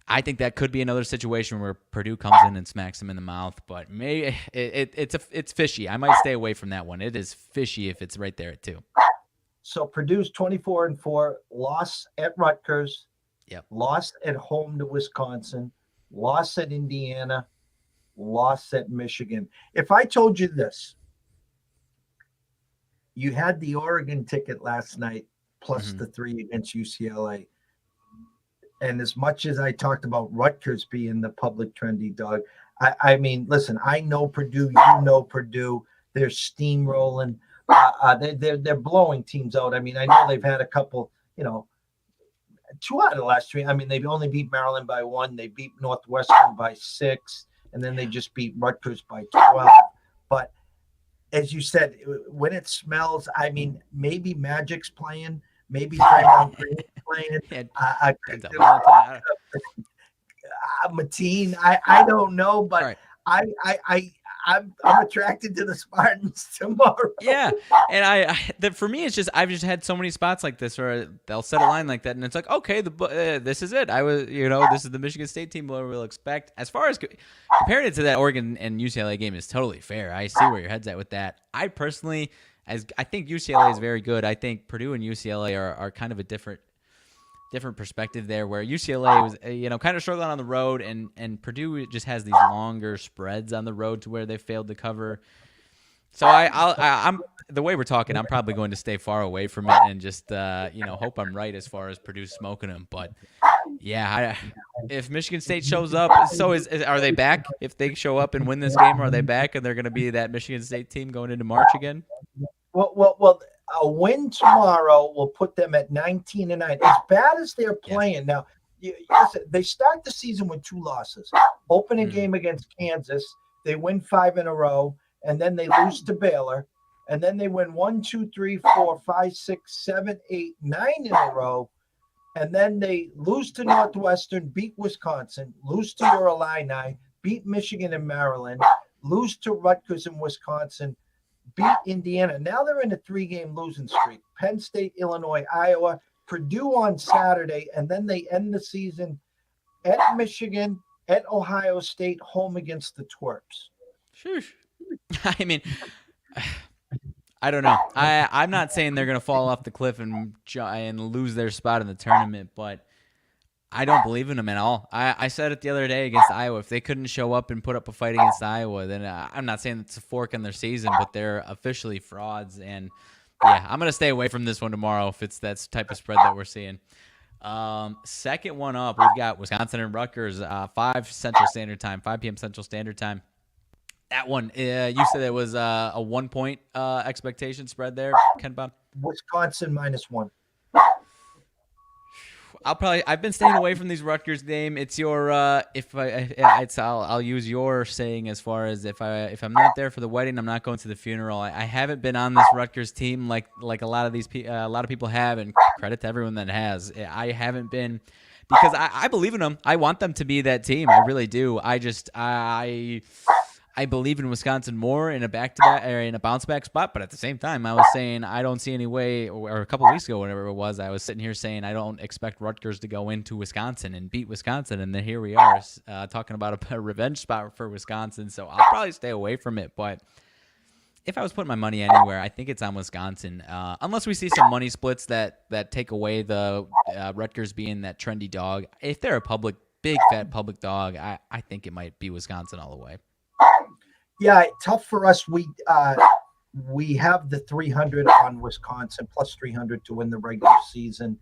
I think that could be another situation where Purdue comes in and smacks them in the mouth. But maybe it's fishy. I might stay away from that one. It is fishy if it's right there at 2. So Purdue's 24-4, loss at Rutgers, loss at home to Wisconsin, loss at Indiana, loss at Michigan. If I told you this, you had the Oregon ticket last night plus the 3 against UCLA. And as much as I talked about Rutgers being the public trendy dog, I mean, listen, I know Purdue, you know Purdue. They're steamrolling. They're blowing teams out. I mean, I know they've had a couple, 2 out of the last 3. I mean, they've only beat Maryland by 1. They beat Northwestern by 6. And then they just beat Rutgers by 12. But as you said, when it smells, I mean, maybe Magic's playing, maybe Draymond Green's playing. Mateen, I don't know, but right. I'm attracted to the Spartans tomorrow. Yeah, and for me, it's just I've just had so many spots like this where they'll set a line like that, and it's like, okay, this is it. This is the Michigan State team we'll expect. As far as comparing it to that Oregon and UCLA game is totally fair. I see where your head's at with that. I personally, I think UCLA is very good. I think Purdue and UCLA are kind of a different perspective there, where UCLA was, kind of struggling on the road, and Purdue just has these longer spreads on the road to where they failed to cover. So I'm the way we're talking, I'm probably going to stay far away from it and just hope I'm right as far as Purdue smoking them. But yeah, if Michigan State shows up, are they back? If they show up and win this game, are they back and they're going to be that Michigan State team going into March again? Well. A win tomorrow will put them at 19-9. As bad as they're playing now, listen, they start the season with 2 losses. Opening game against Kansas, they win 5 in a row, and then they lose to Baylor, and then they win 1, 2, 3, 4, 5, 6, 7, 8, 9 in a row, and then they lose to Northwestern, beat Wisconsin, lose to your Illini, beat Michigan and Maryland, lose to Rutgers and Wisconsin, beat Indiana. Now they're in a 3-game losing streak. Penn State, Illinois, Iowa, Purdue on Saturday, and then they end the season at Michigan, at Ohio State, home against the Twerps. Sheesh. I mean, I don't know. I'm not saying they're going to fall off the cliff and lose their spot in the tournament, but I don't believe in them at all. I said it the other day against Iowa. If they couldn't show up and put up a fight against Iowa, then I'm not saying it's a fork in their season, but they're officially frauds. And, yeah, I'm going to stay away from this one tomorrow if it's that type of spread that we're seeing. Second one up, we've got Wisconsin and Rutgers, 5 Central Standard Time, 5 p.m. Central Standard Time. That one, you said it was a 1-point expectation spread there, Ken Bob? Wisconsin -1. I've been staying away from these Rutgers game. It's your I'll use your saying as far as if I'm not there for the wedding, I'm not going to the funeral. I haven't been on this Rutgers team like a lot of people have, and credit to everyone that has. I haven't been because I believe in them. I want them to be that team. I really do. I believe in Wisconsin more in a back-to-back or in a bounce-back spot, but at the same time, I was saying I don't see any way, or a couple of weeks ago, whenever it was, I was sitting here saying I don't expect Rutgers to go into Wisconsin and beat Wisconsin, and then here we are talking about a revenge spot for Wisconsin, so I'll probably stay away from it, but if I was putting my money anywhere, I think it's on Wisconsin, unless we see some money splits that take away the Rutgers being that trendy dog. If they're a big, fat public dog, I think it might be Wisconsin all the way. Yeah, tough for us. We have the 300 on Wisconsin plus 300 to win the regular season.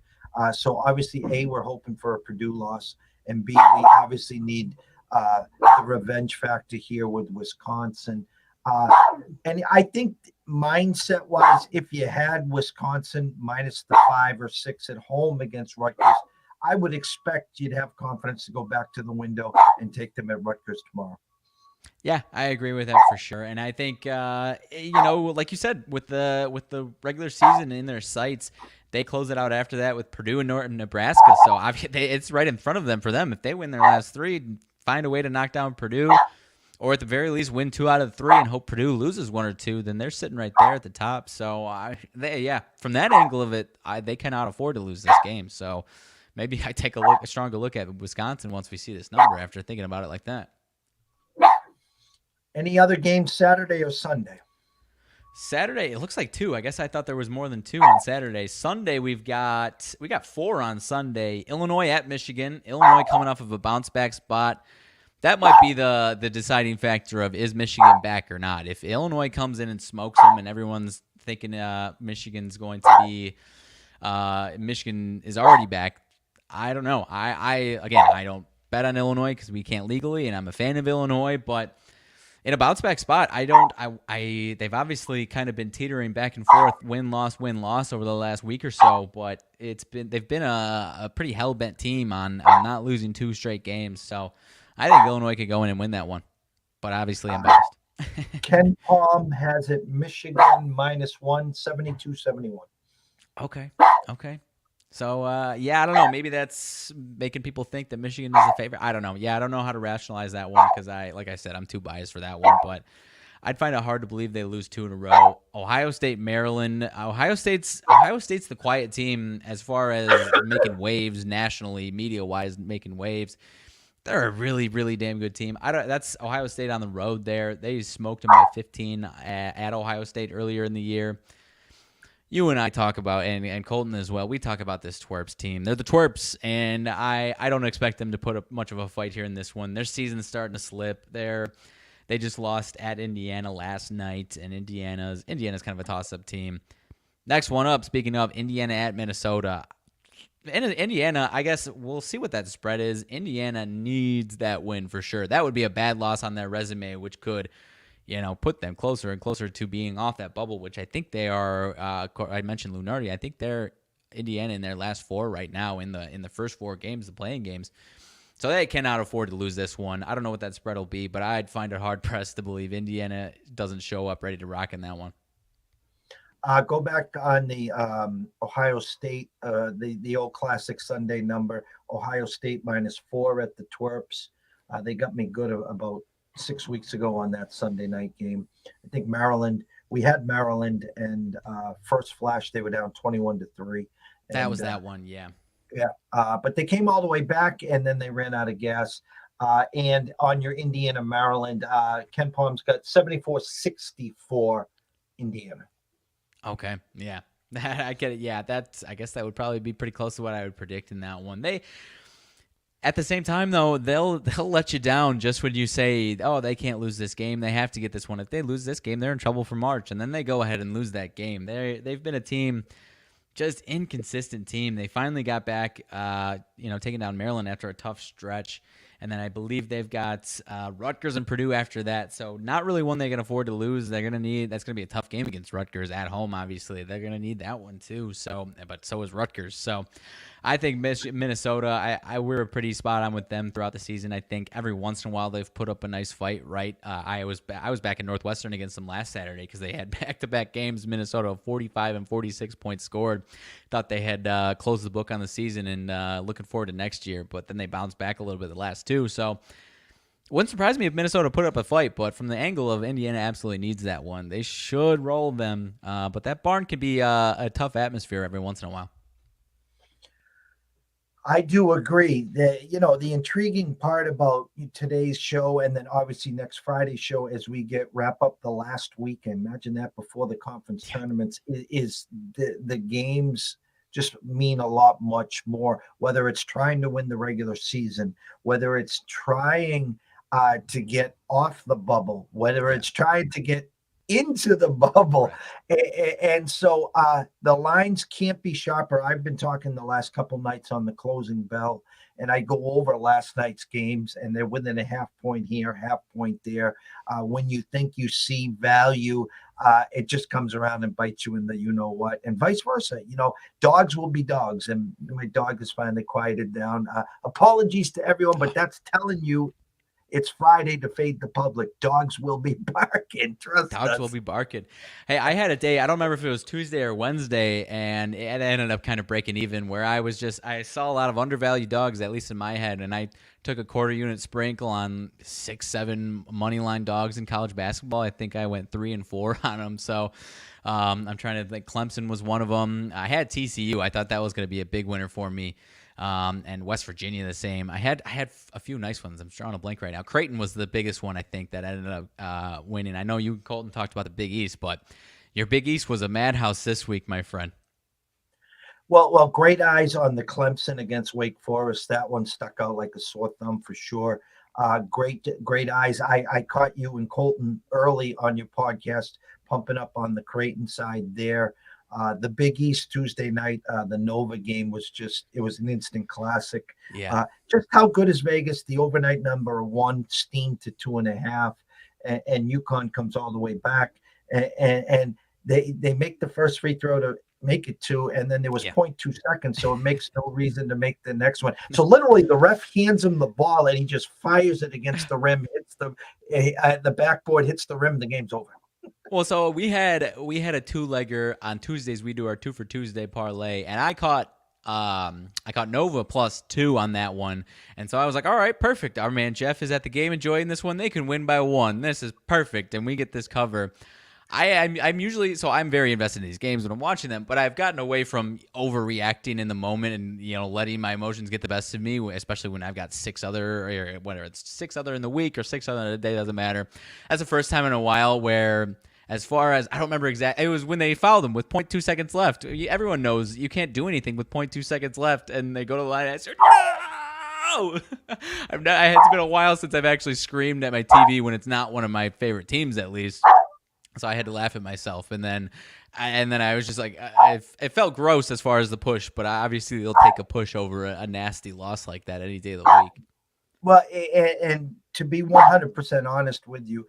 So obviously, A, we're hoping for a Purdue loss, and B, we obviously need the revenge factor here with Wisconsin. Uh, and I think mindset wise, if you had Wisconsin minus the 5 or 6 at home against Rutgers, I would expect you'd have confidence to go back to the window and take them at Rutgers tomorrow. Yeah, I agree with that for sure. And I think like you said, with the regular season in their sights, they close it out after that with Purdue and Norton, Nebraska. So it's right in front of them for them. If they win their last three, find a way to knock down Purdue, or at the very least win 2 out of the 3 and hope Purdue loses 1 or 2, then they're sitting right there at the top. So from that angle of it, they cannot afford to lose this game. So maybe I take a stronger look at Wisconsin once we see this number after thinking about it like that. Any other games Saturday or Sunday? Saturday, it looks like 2. I guess I thought there was more than 2 on Saturday. Sunday, we got 4 on Sunday. Illinois at Michigan. Illinois coming off of a bounce back spot. That might be the deciding factor of, is Michigan back or not. If Illinois comes in and smokes them and everyone's thinking Michigan's going to be Michigan is already back, I don't know. I don't bet on Illinois because we can't legally, and I'm a fan of Illinois, but in a bounce back spot, they've obviously kind of been teetering back and forth, win loss over the last week or so, but they've been a pretty hell bent team on not losing 2 straight games. So I think Illinois could go in and win that one, but obviously I'm biased. Ken Palm has it Michigan -1, 72-71. Okay. So, I don't know. Maybe that's making people think that Michigan is the favorite. I don't know. Yeah, I don't know how to rationalize that one because like I said, I'm too biased for that one. But I'd find it hard to believe they lose 2 in a row. Ohio State, Maryland. Ohio State's the quiet team as far as making waves nationally, media-wise, making waves. They're a really, really damn good team. That's Ohio State on the road there. They smoked them by 15 at Ohio State earlier in the year. You and I talk about, and Colton as well, we talk about this Twerps team. They're the Twerps, and I don't expect them to put up much of a fight here in this one. Their season's starting to slip. They just lost at Indiana last night, and Indiana's kind of a toss-up team. Next one up, speaking of, Indiana at Minnesota. Indiana, I guess we'll see what that spread is. Indiana needs that win for sure. That would be a bad loss on their resume, which could, put them closer and closer to being off that bubble, which I think they are. I mentioned Lunardi. I think they're Indiana in their last 4 right now in the first 4 games, the playing games. So they cannot afford to lose this one. I don't know what that spread will be, but I'd find it hard pressed to believe Indiana doesn't show up ready to rock in that one. Go back on the Ohio State, the old classic Sunday number. Ohio State -4 at the Twerps. They got me good about 6 weeks ago on that Sunday night game. I think Maryland. We had Maryland, and first flash they were down 21-3. That was that one, yeah. Yeah, but they came all the way back, and then they ran out of gas. And on your Indiana Maryland, Ken Palm's got 74-64 Indiana. Okay, yeah, I get it. Yeah, I guess that would probably be pretty close to what I would predict in that one. At the same time, though, they'll let you down just when you say, oh, they can't lose this game. They have to get this one. If they lose this game, they're in trouble for March, and then they go ahead and lose that game. They've been a team, just inconsistent team. They finally got back, taking down Maryland after a tough stretch. And then I believe they've got Rutgers and Purdue after that. So not really one they can afford to lose. That's going to be a tough game against Rutgers at home, obviously. They're going to need that one too. But so is Rutgers. So I think Minnesota, we're pretty spot on with them throughout the season. I think every once in a while they've put up a nice fight, right? I was back in Northwestern against them last Saturday because they had back-to-back games. Minnesota 45 and 46 points scored. Thought they had closed the book on the season and looking forward to next year. But then they bounced back a little bit the last 2. So wouldn't surprise me if Minnesota put up a fight, but from the angle of Indiana absolutely needs that one. They should roll them, but that barn can be a tough atmosphere every once in a while. I do agree that, the intriguing part about today's show and then obviously next Friday's show as we wrap up the last week, imagine that before the conference tournaments, is the games just mean a lot much more, whether it's trying to win the regular season, whether it's trying to get off the bubble, whether it's trying to get into the bubble. Right. And so the lines can't be sharper. I've been talking the last couple nights on the closing bell, and I go over last night's games, and they're within a half point here, half point there. When you think you see value, it just comes around and bites you in the you know what, and vice versa. Dogs will be dogs, and my dog is finally quieted down. Apologies to everyone, but that's telling you it's Friday to fade the public. Dogs will be barking. Trust Dogs will us. be barking. Hey, I had a day, I don't remember if it was Tuesday or Wednesday, and it ended up kind of breaking even where I saw a lot of undervalued dogs, at least in my head, and I took a quarter unit sprinkle on 6-7 money line dogs in college basketball. I think I went 3-4 on them. So I'm trying to think. Clemson was one of them. I had TCU. I thought that was going to be a big winner for me. And West Virginia the same. I had a few nice ones. I'm drawing a blank right now. Creighton was the biggest one, I think, that ended up winning. I know you, Colton, talked about the Big East, but your Big East was a madhouse this week, my friend. Well, great eyes on the Clemson against Wake Forest. That one stuck out like a sore thumb for sure. Great eyes. I caught you and Colton early on your podcast, pumping up on the Creighton side there. The Big East Tuesday night, the Nova game it was an instant classic. Yeah. Just how good is Vegas? The overnight number one steamed to 2.5, and UConn comes all the way back, and they make the first free throw to make it 2, and then there was 0.2 seconds, so it makes no reason to make the next one. So literally, the ref hands him the ball, and he just fires it against the rim, hits the backboard, hits the rim, the game's over. Well, so we had a 2-legger on Tuesdays. We do our 2 for Tuesday parlay, and I caught Nova +2 on that one, and so I was like, all right, perfect. Our man Jeff is at the game enjoying this one. They can win by 1. This is perfect, and we get this cover. I'm usually, so I'm very invested in these games when I'm watching them, but I've gotten away from overreacting in the moment and letting my emotions get the best of me, especially when I've got 6 other, or whether it's 6 other in the week or 6 other in a day, doesn't matter. That's the first time in a while where, as far as, I don't remember exactly, it was when they fouled him with 0.2 seconds left. Everyone knows you can't do anything with 0.2 seconds left, and they go to the line and I said, no! It's been a while since I've actually screamed at my TV when it's not one of my favorite teams, at least. So I had to laugh at myself, and then I was just like, it felt gross as far as the push, but obviously they'll take a push over a nasty loss like that any day of the week. Well, and to be 100% honest with you,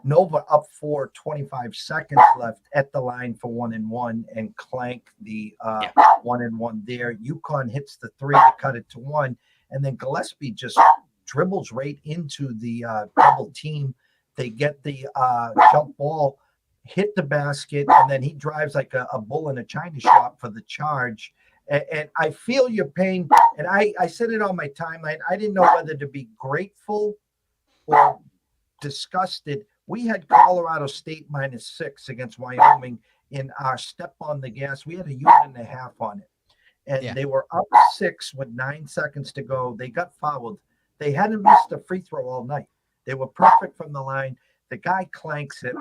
Nova up 25 seconds left at the line for 1-1 and clank the 1-1 there. UConn hits the 3 to cut it to 1, and then Gillespie just dribbles right into the double team. They get the jump ball, hit the basket, and then he drives like a bull in a china shop for the charge. And I feel your pain. And I said it on my timeline. I didn't know whether to be grateful or disgusted. We had Colorado State -6 against Wyoming in our step on the gas. We had a unit and a half on it. And they were up 6 with 9 seconds to go. They got fouled. They hadn't missed a free throw all night. They were perfect from the line. The guy clanks it.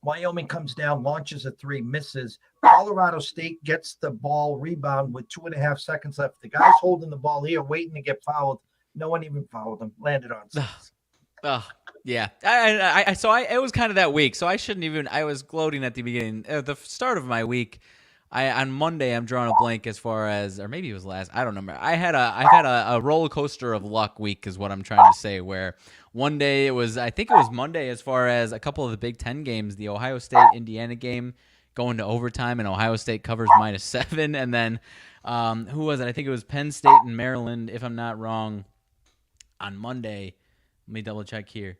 Wyoming comes down, launches a 3, misses. Colorado State gets the ball rebound with 2.5 seconds left. The guy's holding the ball here, waiting to get fouled. No one even fouled him. Landed on 6. Yeah. It was kind of that week, so I shouldn't even. I was gloating at the beginning, the start of my week. On Monday, I'm drawing a blank as far as, or maybe it was last. I don't remember. I've had a roller coaster of luck week, is what I'm trying to say. Where one day I think it was Monday, as far as a couple of the Big Ten games, the Ohio State Indiana game going to overtime, and Ohio State covers -7, and then who was it? I think it was Penn State and Maryland, if I'm not wrong. On Monday, let me double check here.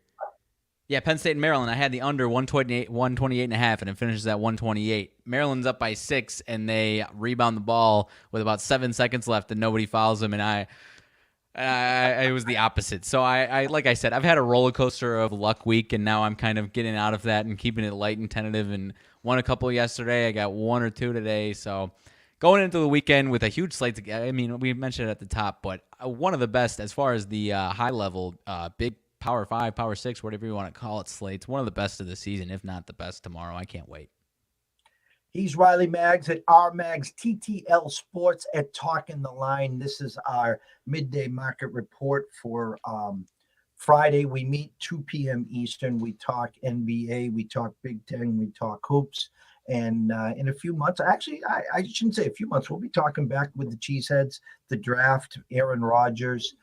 Yeah, Penn State and Maryland. I had the under 128.5, and it finishes at 128. Maryland's up by 6, and they rebound the ball with about 7 seconds left, and nobody fouls them. And it was the opposite. So I like I said, I've had a roller coaster of luck week, and now I'm kind of getting out of that and keeping it light and tentative. And won a couple yesterday. I got 1 or 2 today. So going into the weekend with a huge slate. I mean, we mentioned it at the top, but one of the best as far as the high level, big Power 5, Power 6, whatever you want to call it, slates. One of the best of the season, if not the best tomorrow. I can't wait. He's Riley Maggs at RMAGS, TTL Sports at Talking the Line. This is our midday market report for Friday, we meet 2 p.m. Eastern. We talk NBA, we talk Big Ten, we talk hoops. And in a few months, actually, I shouldn't say a few months, we'll be talking back with the Cheeseheads, the draft, Aaron Rodgers.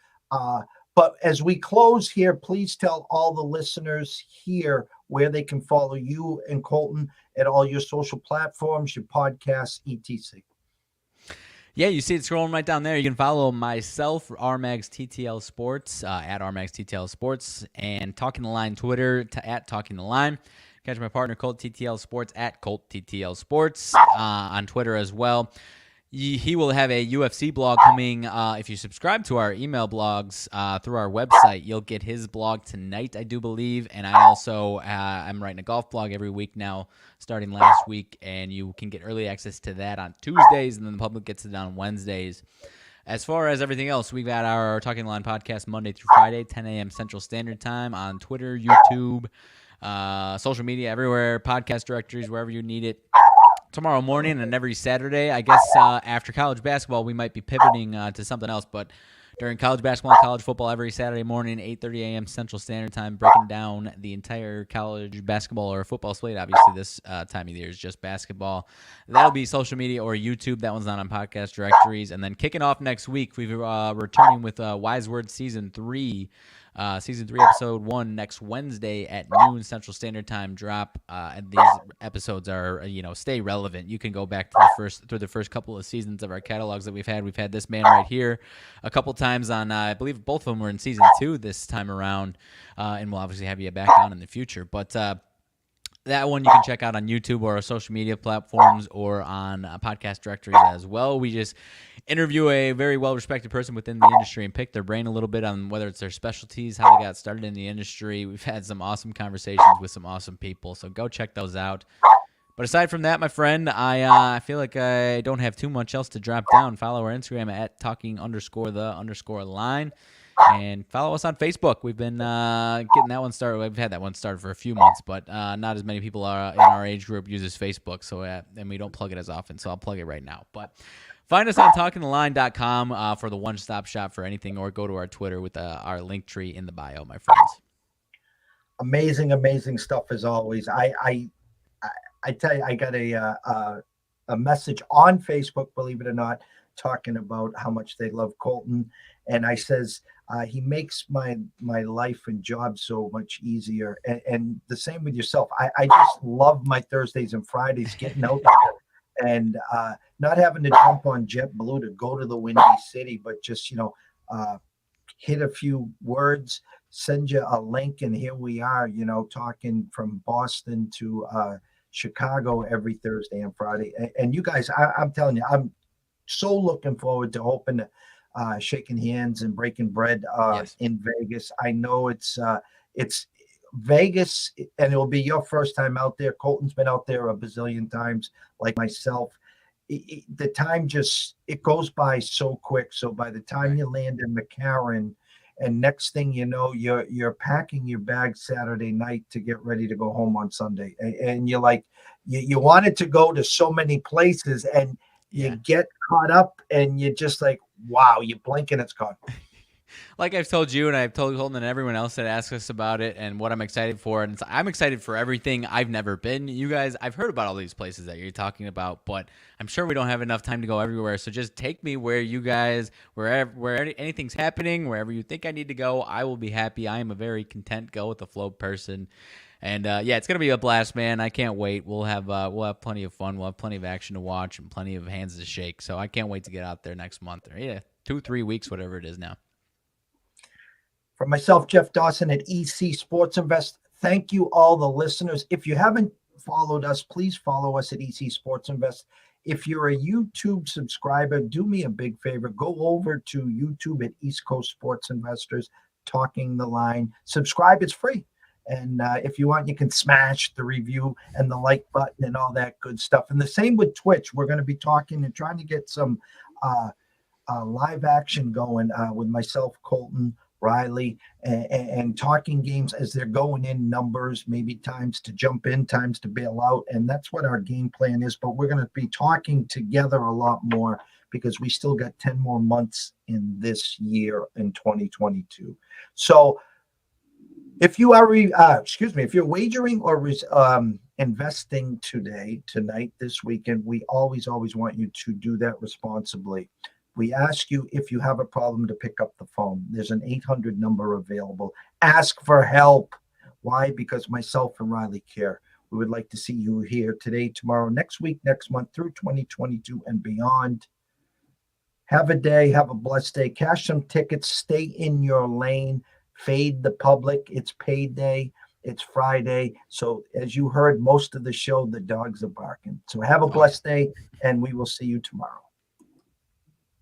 But as we close here, please tell all the listeners here where they can follow you and Colton at all your social platforms, your podcasts, etc. Yeah, you see it scrolling right down there. You can follow myself, RMAGS TTL Sports, at RMAGS TTL Sports, and Talking the Line Twitter at Talking the Line. Catch my partner, Colt TTL Sports, at Colt TTL Sports, on Twitter as well. He will have a UFC blog coming. If you subscribe to our email blogs through our website, you'll get his blog tonight, I do believe. And I also I'm writing a golf blog every week now, starting last week, and you can get early access to that on Tuesdays, and then the public gets it on Wednesdays. As far as everything else, we've got our Talking Line podcast Monday through Friday, 10 a.m. Central Standard Time on Twitter, YouTube, social media, everywhere, podcast directories, wherever you need it. Tomorrow morning and every Saturday. I guess after college basketball, we might be pivoting to something else. But during college basketball and college football, every Saturday morning, 8:30 a.m. Central Standard Time, breaking down the entire college basketball or football slate. Obviously, this time of year is just basketball. That'll be social media or YouTube. That one's not on podcast directories. And then kicking off next week, we're returning with Wise Words Season 3. Season 3, Episode 1 next Wednesday at noon Central Standard Time drop. And these episodes are, stay relevant. You can go back to through the first couple of seasons of our catalogs that we've had. We've had this man right here a couple times on, I believe both of them were in Season 2 this time around. And we'll obviously have you back on in the future. But that one you can check out on YouTube or our social media platforms or on podcast directories as well. We just interview a very well-respected person within the industry and pick their brain a little bit on whether it's their specialties, how they got started in the industry. We've had some awesome conversations with some awesome people, so go check those out. But aside from that, my friend, I feel like I don't have too much else to drop down. Follow our Instagram at talking_the_line. And follow us on Facebook. We've been getting that one started. We've had that one started for a few months, but not as many people are in our age group uses Facebook. So and we don't plug it as often. So I'll plug it right now. But find us on talkingtheline.com for the one-stop shop for anything, or go to our Twitter with our link tree in the bio, my friends. Amazing stuff as always. I tell you, I got a message on Facebook, believe it or not, talking about how much they love Colton. And I says, he makes my life and job so much easier. And the same with yourself. I just love my Thursdays and Fridays getting out there and not having to jump on JetBlue to go to the Windy City, but just, hit a few words, send you a link, and here we are, talking from Boston to Chicago every Thursday and Friday. And you guys, I'm telling you, I'm so looking forward to hoping shaking hands and breaking bread Yes. in Vegas. I know it's Vegas, and it will be your first time out there. Colton's been out there a bazillion times, like myself. The time it goes by so quick. So by the time you land in McCarran, and next thing you know, you're packing your bag Saturday night to get ready to go home on Sunday, and you're like, you wanted to go to so many places, and you get caught up, and you're just like, wow, you blink and it's gone. Like I've told you, and I've told Colton and everyone else that asks us about it and what I'm excited for. And I'm excited for everything. I've never been. You guys, I've heard about all these places that you're talking about, but I'm sure we don't have enough time to go everywhere. So just take me where you guys, where anything's happening, wherever you think I need to go, I will be happy. I am a very content, go with the flow person. And it's gonna be a blast, man. I can't wait. We'll have plenty of fun. We'll have plenty of action to watch and plenty of hands to shake. So I can't wait to get out there next month, or 2-3 weeks, whatever it is now. For myself, Jeff Dawson at EC Sports Invest, thank you all the listeners. If you haven't followed us, please follow us at EC Sports Invest. If you're a YouTube subscriber, do me a big favor. Go over to YouTube at East Coast Sports Investors, Talking the Line. Subscribe, it's free. And if you want, you can smash the review and the like button and all that good stuff. And the same with Twitch. We're going to be talking and trying to get some live action going with myself, Colton, Riley, and talking games as they're going in, numbers, maybe times to jump in, times to bail out. And that's what our game plan is. But we're going to be talking together a lot more because we still got 10 more months in this year in 2022. So If you are, if you're wagering or investing tonight, this weekend, we always want you to do that responsibly. We ask you if you have a problem to pick up the phone. There's an 800 number available. Ask for help. Why? Because myself and Riley care. We would like to see you here today, tomorrow, next week, next month, through 2022 and beyond. Have a day. Have a blessed day. Cash some tickets. Stay in your lane. Fade the public. It's payday. It's Friday. So as you heard most of the show, the dogs are barking. So have a blessed day, and we will see you tomorrow.